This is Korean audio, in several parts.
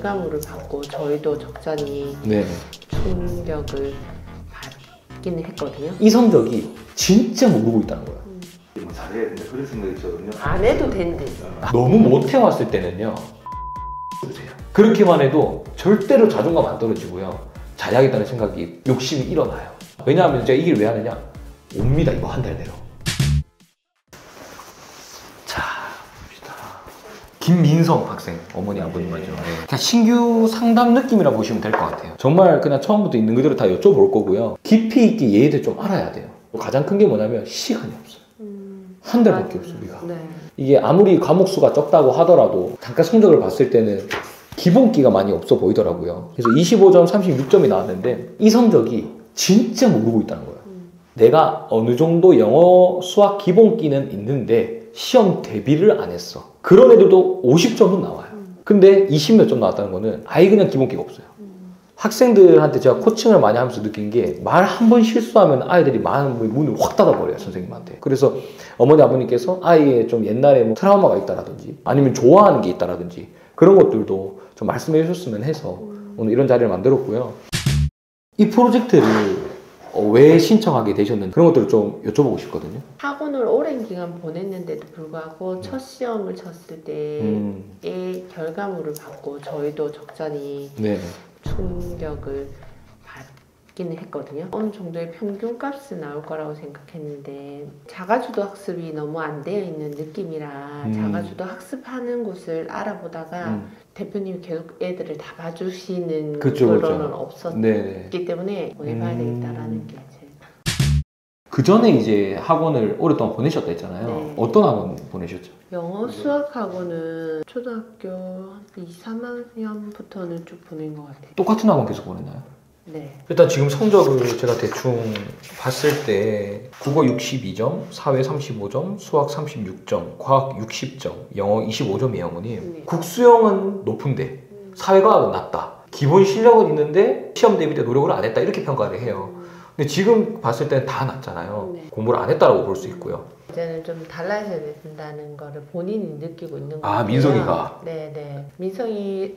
결과물을 받고 저희도 적잖이 네. 충격을 받기는 했거든요. 이 성적이 진짜 모르고 있다는 거예요. 뭐 잘해야 된다 그런 생각이 있거든요. 안 해도 된대. 너무 못해왔을 때는요, 그렇게만 해도 절대로 자존감 안 떨어지고요, 잘해야겠다는 생각이, 욕심이 일어나요. 왜냐하면 제가 이 길을 왜 하느냐, 옵니다. 이거 한 달 내로. 자, 봅시다. 김민성 학생, 어머니 아버님이죠. 네. 그냥 신규 상담 느낌이라 보시면 될 것 같아요. 정말 그냥 처음부터 있는 그대로 다 여쭤볼 거고요. 깊이 있게 얘에 대해 좀 알아야 돼요. 가장 큰 게 뭐냐면 시간이 없어요. 한 달밖에 없어요, 우리가. 네. 이게 아무리 과목 수가 적다고 하더라도 잠깐 성적을 봤을 때는 기본기가 많이 없어 보이더라고요. 그래서 25점, 36점이 나왔는데 이 성적이 진짜 모르고 있다는 거예요. 내가 어느 정도 영어, 수학 기본기는 있는데 시험 대비를 안 했어. 그런 애들도 50점은 나와요. 근데 20몇 점 나왔다는 거는 아예 그냥 기본기가 없어요. 학생들한테 제가 코칭을 많이 하면서 느낀 게, 말 한 번 실수하면 아이들이 마음의 문을 확 닫아버려요, 선생님한테. 그래서 어머니 아버님께서 아이의 좀 옛날에 뭐 트라우마가 있다라든지 아니면 좋아하는 게 있다라든지 그런 것들도 좀 말씀해 주셨으면 해서 오늘 이런 자리를 만들었고요. 이 프로젝트를 왜 신청하게 되셨는지 그런 것들을 좀 여쭤보고 싶거든요. 학원을 오랜 기간 보냈는데도 불구하고 첫 시험을 쳤을 때의 결과물을 받고 저희도 적잖이 네. 충격을 받기는 했거든요. 어느 정도의 평균값은 나올 거라고 생각했는데 자가주도 학습이 너무 안 되어 있는 느낌이라 자가주도 학습하는 곳을 알아보다가 대표님이 계속 애들을 다 봐주시는 그로는 없었기 때문에 해봐야 되겠다라는 게 제일. 그 전에 이제 학원을 오랫동안 보내셨다 했잖아요. 네. 어떤 학원 보내셨죠? 영어 수학 학원은 초등학교 2, 3학년부터는 쭉 보낸 것 같아요. 똑같은 학원 계속 보냈나요? 네. 일단 지금 성적을 제가 대충 봤을 때 국어 62점, 사회 35점, 수학 36점, 과학 60점, 영어 25점이에요, 어머님. 네. 국수형은 높은데 사회과학은 낮다. 기본 실력은 있는데 시험 대비 때 노력을 안 했다, 이렇게 평가를 해요. 근데 지금 봤을 때는 다 낮잖아요. 네. 공부를 안 했다라고 볼 수 있고요. 이제는 좀 달라져야 된다는 거를 본인이 느끼고 있는 것 아, 같아요. 민성이가? 네네. 민성이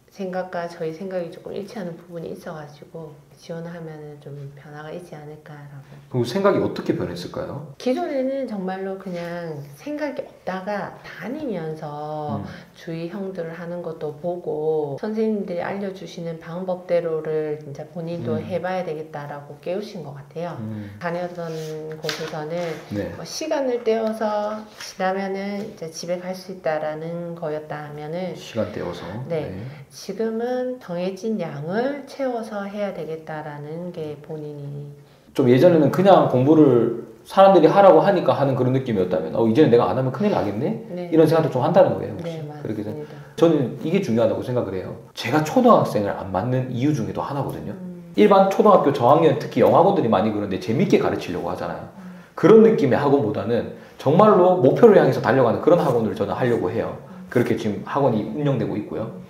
생각과 저희 생각이 조금 일치하는 부분이 있어가지고 지원하면 좀 변화가 있지 않을까라고. 그럼 생각이 어떻게 변했을까요? 기존에는 정말로 그냥 생각이 없다가 다니면서 주위 형들을 하는 것도 보고 선생님들이 알려주시는 방법대로를 진짜 본인도 해봐야 되겠다라고 깨우신 것 같아요. 다녔던 곳에서는 네. 뭐 시간을 떼어서 지나면은 이제 집에 갈 수 있다라는 거였다 하면은 시간 떼어서. 네. 지금은 정해진 양을 채워서 해야 되겠다라는 게 본인이. 좀 예전에는 그냥 공부를 사람들이 하라고 하니까 하는 그런 느낌이었다면 이제는 내가 안 하면 큰일 나겠네? 네. 이런 생각도 좀 한다는 거예요. 혹시? 네, 그렇게 맞습니다. 저는 이게 중요하다고 생각을 해요. 제가 초등학생을 안 맞는 이유 중에도 하나거든요. 일반 초등학교 저학년, 특히 영학원들이 많이 그런데 재밌게 가르치려고 하잖아요. 그런 느낌의 학원보다는 정말로 목표를 향해서 달려가는 그런 학원을 저는 하려고 해요. 그렇게 지금 학원이 운영되고 있고요.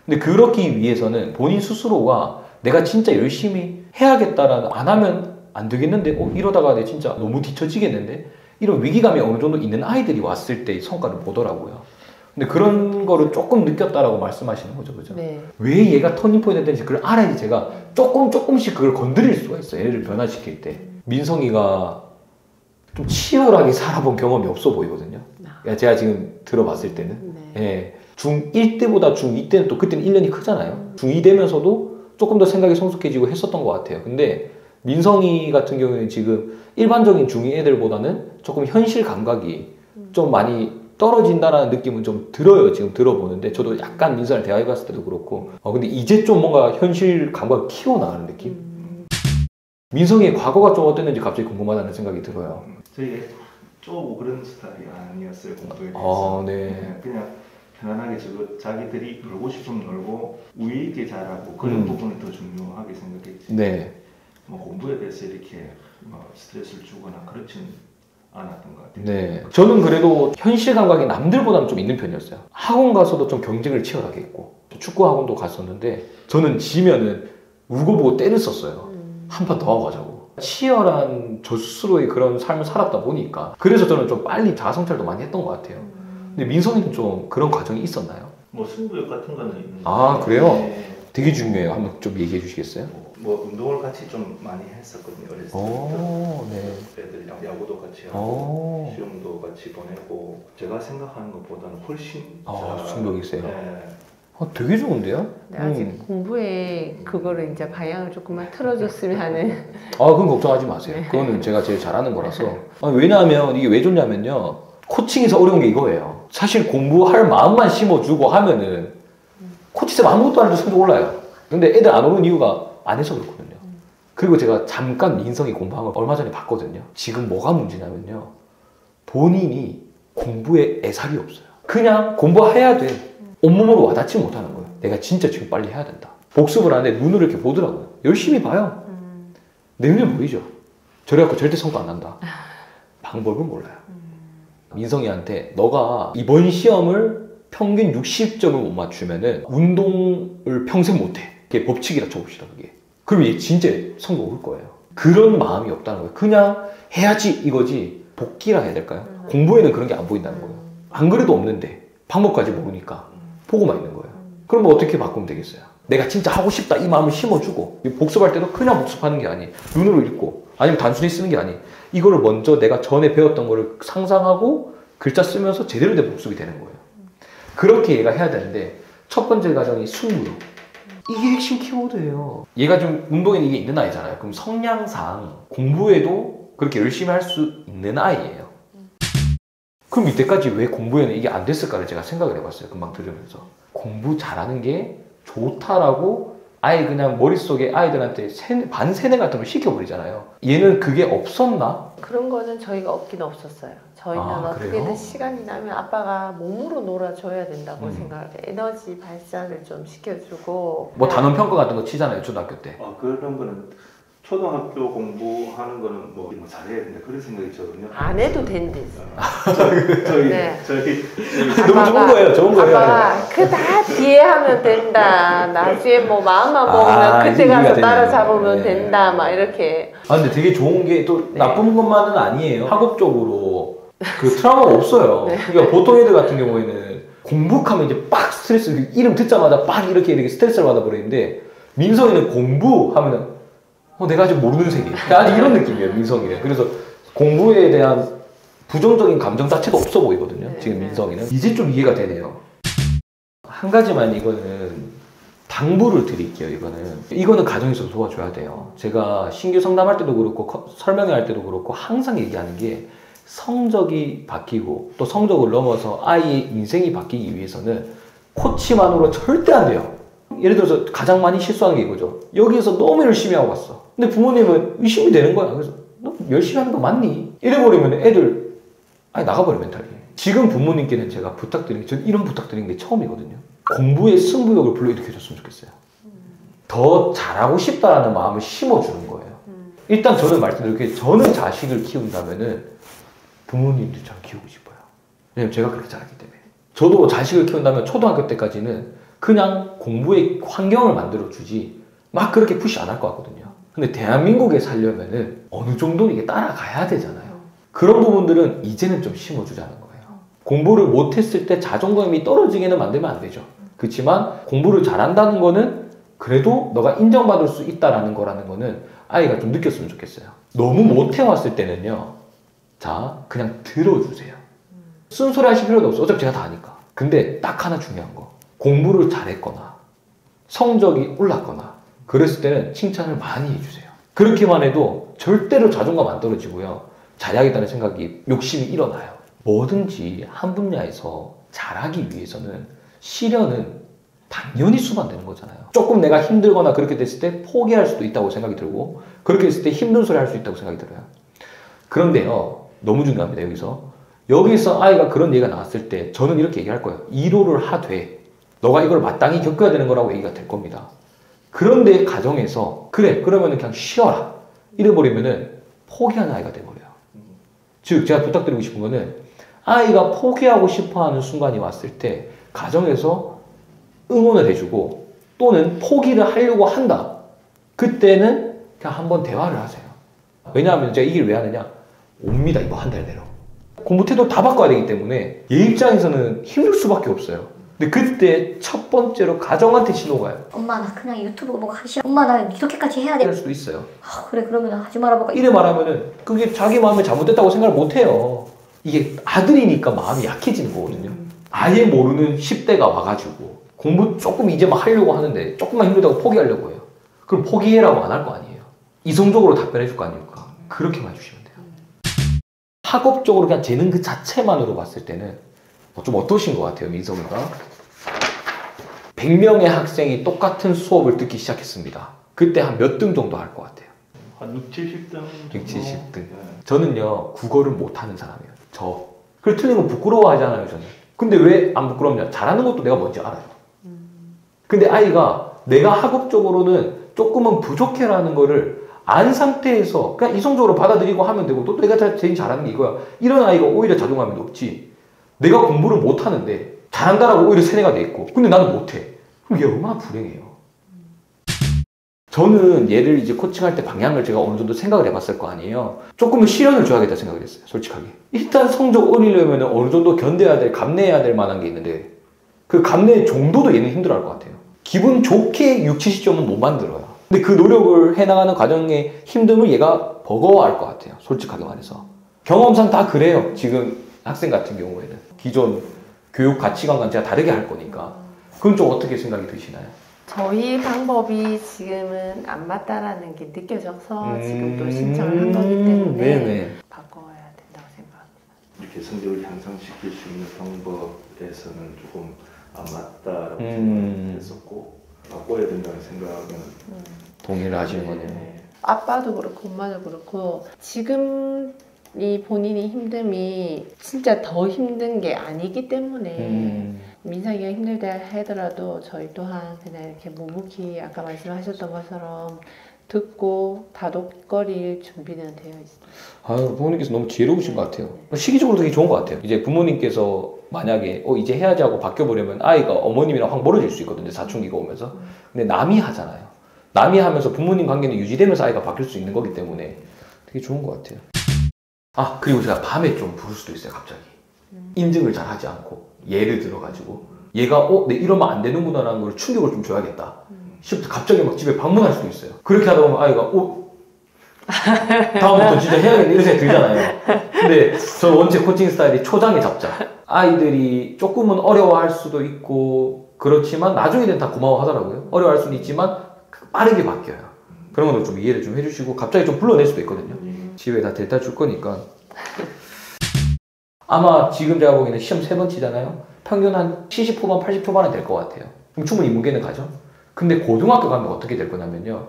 근데 그렇기 위해서는 본인 스스로가 내가 진짜 열심히 해야겠다라는, 안 하면 안 되겠는데, 이러다가 내 진짜 너무 뒤처지겠는데, 이런 위기감이 어느 정도 있는 아이들이 왔을 때 성과를 보더라고요. 근데 그런 거를 조금 느꼈다라고 말씀하시는 거죠, 그죠? 네. 왜 얘가 터닝포인트가 되는지 그걸 알아야지 제가 조금씩 그걸 건드릴 수가 있어요. 얘를 변화시킬 때. 민성이가 좀 치열하게 살아본 경험이 없어 보이거든요. 제가 지금 들어봤을 때는. 네. 예. 중1 때보다 중2 때는 또 그때는 1년이 크잖아요. 중2 되면서도 조금 더 생각이 성숙해지고 했었던 것 같아요. 근데 민성이 같은 경우에는 지금 일반적인 중2 애들보다는 조금 현실 감각이 좀 많이 떨어진다라는 느낌은 좀 들어요. 지금 들어보는데 저도 약간 민성이랑 대화해봤을 때도 그렇고 근데 이제 좀 뭔가 현실 감각을 키워나가는 느낌? 민성이의 과거가 좀 어땠는지 갑자기 궁금하다는 생각이 들어요. 저희 쪼고 그런 스타일이 아니었어요. 공부에 대해서. 네. 그냥 편안하게 자기들이 놀고 싶으면 놀고 우위 있게 잘하고 그런 부분을 더 중요하게 생각했지. 네. 뭐 공부에 대해서 이렇게 뭐 스트레스를 주거나 그렇지는 않았던 것 같아요. 네. 저는 그래도 현실 감각이 남들보다는 좀 있는 편이었어요. 학원 가서도 좀 경쟁을 치열하게 했고 축구 학원도 갔었는데 저는 지면은 울고 보고 때를 썼어요. 한 판 더 하고 가자고. 치열한 저 스스로의 그런 삶을 살았다 보니까 그래서 저는 좀 빨리 자아성찰도 많이 했던 것 같아요. 근데 민성이는 좀 그런 과정이 있었나요? 뭐 승부욕 같은 거는 있는 아, 그래요? 네. 되게 중요해요. 한번 좀 얘기해 주시겠어요? 뭐 운동을 같이 좀 많이 했었거든요. 어렸을 때부터. 네. 애들이랑 야구도 같이 하고 오. 시험도 같이 보내고 제가 생각하는 것보다는 훨씬 승부욕이 있어요. 네. 되게 좋은데요? 근데 아직 공부에 그거를 이제 방향을 조금만 틀어줬으면 하는. 그건 걱정하지 마세요. 그거는 제가 제일 잘하는 거라서. 왜냐하면 이게 왜 좋냐면요. 코칭에서 어려운 게 이거예요. 사실 공부할 마음만 심어주고 하면은 코치쌤 아무것도 안 해도 성적 올라요. 근데 애들 안 오는 이유가 안 해서 그렇거든요. 그리고 제가 잠깐 민성이 공부한 걸 얼마 전에 봤거든요. 지금 뭐가 문제냐면요. 본인이 공부에 애살이 없어요. 그냥 공부해야 돼. 온몸으로 와닿지 못하는 거예요. 내가 진짜 지금 빨리 해야 된다. 복습을 하는데 눈으로 이렇게 보더라고요. 열심히 봐요. 내용이 보이죠? 저래갖고 절대 성과 안 난다. 방법을 몰라요. 민성이한테 너가 이번 시험을 평균 60점을 못 맞추면은 운동을 평생 못해. 그게 법칙이라 쳐봅시다, 그게. 그럼 얘 진짜 성공 올 거예요. 그런 마음이 없다는 거예요. 그냥 해야지 이거지. 복기라 해야 될까요? 공부에는 그런 게 안 보인다는 거예요. 안 그래도 없는데 방법까지 모르니까 보고만 있는 거예요. 그럼 어떻게 바꾸면 되겠어요? 내가 진짜 하고 싶다 이 마음을 심어주고 복습할 때도 그냥 복습하는 게 아니 눈으로 읽고 아니면 단순히 쓰는 게 아니 이거를 먼저 내가 전에 배웠던 거를 상상하고 글자 쓰면서 제대로 된 복습이 되는 거예요. 그렇게 얘가 해야 되는데 첫 번째 과정이 승부욕. 이게 핵심 키워드예요. 얘가 좀 운동에 이게 있는 아이잖아요. 그럼 성향상 공부에도 그렇게 열심히 할 수 있는 아이예요. 그럼 이때까지 왜 공부에는 이게 안 됐을까를 제가 생각을 해봤어요. 금방 들으면서. 공부 잘하는 게 좋다라고 아예 그냥 머릿속에 아이들한테 반세뇌 같은 걸 시켜버리잖아요. 얘는 그게 없었나? 그런 거는 저희가 없긴 없었어요. 저희는 어떻게든 그래요? 시간이 나면 아빠가 몸으로 놀아줘야 된다고 음. 생각을 해요. 에너지 발산을 좀 시켜주고. 뭐 단원 평가 같은 거 치잖아요. 초등학교 때. 그런 거는 초등학교 공부하는 거는 뭐 잘해야 된다 그런 생각이 있거든요. 안 해도 된대. 저희 네. 너무 좋은 거예요. 좋은 거예요. 아빠가 그 다 뒤에 하면 된다. 나중에 뭐 마음만 먹으면 그때 이제 가서 이해가 따라 되네요. 잡으면 네. 된다. 막 이렇게. 근데 되게 좋은 게 또 네. 나쁜 것만은 아니에요. 학업적으로 그 트라우마가 없어요. 네. 그러니까 보통 애들 같은 경우에는 공부하면 이제 빡 스트레스, 이름 듣자마자 빡 이렇게 스트레스를 받아버리는데 민성이는 공부하면은 내가 아직 모르는 세계. 아직 이런 느낌이에요, 민성이는. 그래서 공부에 대한 부정적인 감정 자체가 없어 보이거든요. 네. 지금 민성이는. 이제 좀 이해가 되네요. 한 가지만 이거는 당부를 드릴게요. 이거는 가정에서 도와줘야 돼요. 제가 신규 상담할 때도 그렇고 설명회 할 때도 그렇고 항상 얘기하는 게 성적이 바뀌고 또 성적을 넘어서 아이의 인생이 바뀌기 위해서는 코치만으로 절대 안 돼요. 예를 들어서 가장 많이 실수하는 게 이거죠. 여기에서 너무 열심히 하고 왔어. 근데 부모님은 의심이 되는 거야. 그래서 너 열심히 하는 거 맞니? 이래버리면 애들 나가버려 멘탈이. 지금 부모님께는 제가 전 이런 부탁드리는 게 처음이거든요. 공부에 승부욕을 불러일으켜줬으면 좋겠어요. 더 잘하고 싶다라는 마음을 심어주는 거예요. 일단 저는 말씀드릴게요. 저는 자식을 키운다면은 부모님들처럼 키우고 싶어요. 왜냐면 제가 그렇게 자랐기 때문에. 저도 자식을 키운다면 초등학교 때까지는 그냥 공부의 환경을 만들어주지 막 그렇게 푸시 안 할 것 같거든요. 근데 대한민국에 살려면은 어느 정도는 이게 따라가야 되잖아요. 그런 부분들은 이제는 좀 심어주자는 거예요. 공부를 못했을 때 자존감이 떨어지게는 만들면 안 되죠. 그렇지만 공부를 잘한다는 거는 그래도 너가 인정받을 수 있다는 거라는 거는 아이가 좀 느꼈으면 좋겠어요. 너무 못해왔을 때는요. 자, 그냥 들어주세요. 쓴소리 하실 필요도 없어. 어차피 제가 다 아니까. 근데 딱 하나 중요한 거. 공부를 잘했거나 성적이 올랐거나 그랬을 때는 칭찬을 많이 해주세요. 그렇게만 해도 절대로 자존감 안 떨어지고요. 잘해야겠다는 생각이 욕심이 일어나요. 뭐든지 한 분야에서 잘하기 위해서는 시련은 당연히 수반되는 거잖아요. 조금 내가 힘들거나 그렇게 됐을 때 포기할 수도 있다고 생각이 들고 그렇게 됐을 때 힘든 소리 할 수 있다고 생각이 들어요. 그런데요. 너무 중요합니다. 여기서 아이가 그런 얘기가 나왔을 때 저는 이렇게 얘기할 거예요. 이로를 하되 너가 이걸 마땅히 겪어야 되는 거라고 얘기가 될 겁니다. 그런데 가정에서 그래 그러면 그냥 쉬어라 이래버리면은 포기하는 아이가 돼버려요. 즉 제가 부탁드리고 싶은 거는 아이가 포기하고 싶어하는 순간이 왔을 때 가정에서 응원을 해주고 또는 포기를 하려고 한다. 그때는 그냥 한번 대화를 하세요. 왜냐하면 제가 이 길 왜 하느냐 옵니다. 이거 한 달 내로 공부 태도 다 바꿔야 되기 때문에 얘 입장에서는 힘들 수밖에 없어요. 근데 그때 첫 번째로 가정한테 신호가 와요. 엄마 나 그냥 유튜브 보고 하기 싫어. 엄마 나 이렇게까지 해야 돼. 이럴 수도 있어요. 아, 그래 그러면 하지 말아봐. 이래 말하면은 그게 자기 마음에 잘못됐다고 생각을 못 해요. 이게 아들이니까 마음이 약해지는 거거든요. 아예 모르는 10대가 와가지고 공부 조금 이제 막 하려고 하는데 조금만 힘들다고 포기하려고 해요. 그럼 포기해라고 안 할 거 아니에요. 이성적으로 답변해 줄 거 아닙니까? 그렇게만 해주시면 돼요. 학업적으로 그냥 재능 그 자체만으로 봤을 때는 좀 어떠신 것 같아요, 민성이가? 100명의 학생이 똑같은 수업을 듣기 시작했습니다. 그때 한 몇 등 정도 할 것 같아요? 한 6, 70등 6, 70등. 네. 저는요, 국어를 못하는 사람이에요. 그걸 틀린 거 부끄러워하잖아요, 저는. 근데 왜 안 부끄럽냐? 잘하는 것도 내가 뭔지 알아요. 근데 아이가 내가 학업적으로는 조금은 부족해라는 거를 안 상태에서 그냥 이성적으로 받아들이고 하면 되고 또 내가 제일 잘하는 게 이거야. 이런 아이가 오히려 자존감이 높지. 내가 공부를 못하는데 잘한다라고 오히려 세뇌가 돼 있고 근데 나는 못해. 그럼 얘 얼마나 불행해요. 저는 얘를 이제 코칭할 때 방향을 제가 어느 정도 생각을 해봤을 거 아니에요. 조금은 시련을 줘야겠다 생각을 했어요. 솔직하게. 일단 성적 올리려면 어느 정도 견뎌야 될, 감내해야 될 만한 게 있는데 그 감내 정도도 얘는 힘들어할 것 같아요. 기분 좋게 6, 70점은 못 만들어요. 근데 그 노력을 해나가는 과정의 힘듦을 얘가 버거워할 것 같아요. 솔직하게 말해서. 경험상 다 그래요. 지금 학생 같은 경우에는. 기존 교육 가치관과는 제가 다르게 할 거니까. 그건 좀 어떻게 생각이 드시나요? 저희 방법이 지금은 안 맞다라는 게 느껴져서 지금 또 신청을 한 거기 때문에 네네. 바꿔야 된다고 생각합니다. 이렇게 성적을 향상시킬 수 있는 방법에서는 조금 안 맞다라고 생각했었고 바꿔야 된다는 생각은 동의를 하시는 거네요. 아빠도 그렇고 엄마도 그렇고 지금 이 본인이 힘듦이 진짜 더 힘든 게 아니기 때문에 민상이가 힘들다 하더라도 저희 또한 그냥 이렇게 묵묵히 아까 말씀하셨던 것처럼 듣고 다독거릴 준비는 되어 있습니다. 아유, 부모님께서 너무 지혜로우신 것 같아요. 시기적으로 되게 좋은 것 같아요. 이제 부모님께서 만약에 이제 해야지 하고 바뀌어버리면 아이가 어머님이랑 확 멀어질 수 있거든요. 사춘기가 오면서. 근데 남이 하잖아요. 남이 하면서 부모님 관계는 유지되면서 아이가 바뀔 수 있는 거기 때문에 되게 좋은 것 같아요. 아, 그리고 제가 밤에 좀 부를 수도 있어요, 갑자기. 인증을 잘 하지 않고. 예를 들어가지고. 얘가, 내 이러면 안 되는구나라는 걸 충격을 좀 줘야겠다. 싶어서 갑자기 막 집에 방문할 수도 있어요. 그렇게 하다 보면 아이가, 다음부터 진짜 해야겠네. 이런 생각이 들잖아요. 근데 저 원체 코칭 스타일이 초장에 잡자. 아이들이 조금은 어려워할 수도 있고, 그렇지만 나중에 되면 다 고마워하더라고요. 어려워할 수는 있지만 빠르게 바뀌어요. 그런 것도 좀 이해를 좀 해주시고, 갑자기 좀 불러낼 수도 있거든요. 집에 다 데려다 줄 거니까. 아마 지금 제가 보기에는 시험 3번 치잖아요. 평균 한 70 후반, 80 초반은 될 것 같아요. 그럼 충분히 인문계는 가죠. 근데 고등학교 가면 어떻게 될 거냐면요.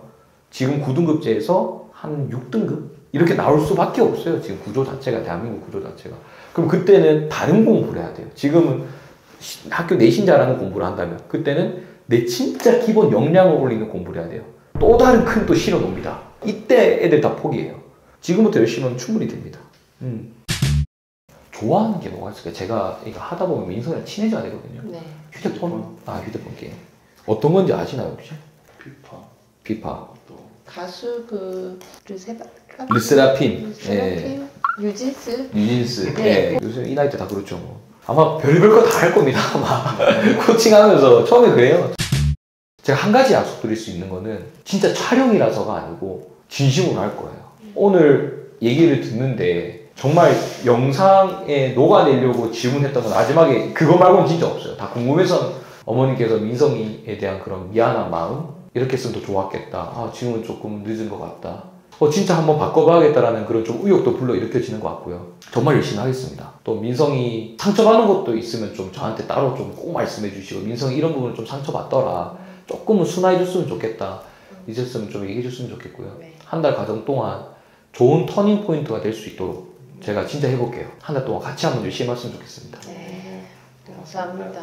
지금 9등급제에서 한 6등급? 이렇게 나올 수밖에 없어요. 지금 구조 자체가, 대한민국 구조 자체가. 그럼 그때는 다른 공부를 해야 돼요. 지금은 학교 내신 잘하는 공부를 한다면 그때는 내 진짜 기본 역량을 올리는 공부를 해야 돼요. 또 다른 큰 또 실어 놓습니다. 이때 애들 다 포기해요. 지금부터 열심히 하면 충분히 됩니다. 좋아하는 게 뭐가 있을까요? 제가 이거 하다 보면 민성이랑 친해져야 되거든요. 네. 휴대폰? 휴대폰 게임. 어떤 건지 아시나요, 혹시? 피파. 또 가수 르세라핌. 유진스. 네. 요즘 이 나이 때 다 그렇죠. 뭐. 아마 별의별 거 다 할 겁니다. 아마 코칭하면서 처음에 그래요. 제가 한 가지 약속 드릴 수 있는 거는 진짜 촬영이라서가 아니고 진심으로 할 거예요. 오늘 얘기를 듣는데 정말 영상에 녹아내려고 질문했던 건 마지막에 그거 말고는 진짜 없어요. 다 궁금해서 어머님께서 민성이에 대한 그런 미안한 마음 이렇게 했으면 더 좋았겠다. 지금은 조금 늦은 것 같다. 진짜 한번 바꿔봐야겠다라는 그런 좀 의욕도 불러일으켜지는 것 같고요. 정말 열심히 하겠습니다. 또 민성이 상처받는 것도 있으면 좀 저한테 따로 좀 꼭 말씀해 주시고 민성이 이런 부분을 좀 상처받더라. 조금은 순화해 줬으면 좋겠다. 잊었으면 좀 얘기해 줬으면 좋겠고요. 네. 한 달 과정 동안 좋은 터닝 포인트가 될 수 있도록 제가 진짜 해볼게요. 한 달 동안 같이 한번 열심히 했으면 좋겠습니다. 네. 감사합니다.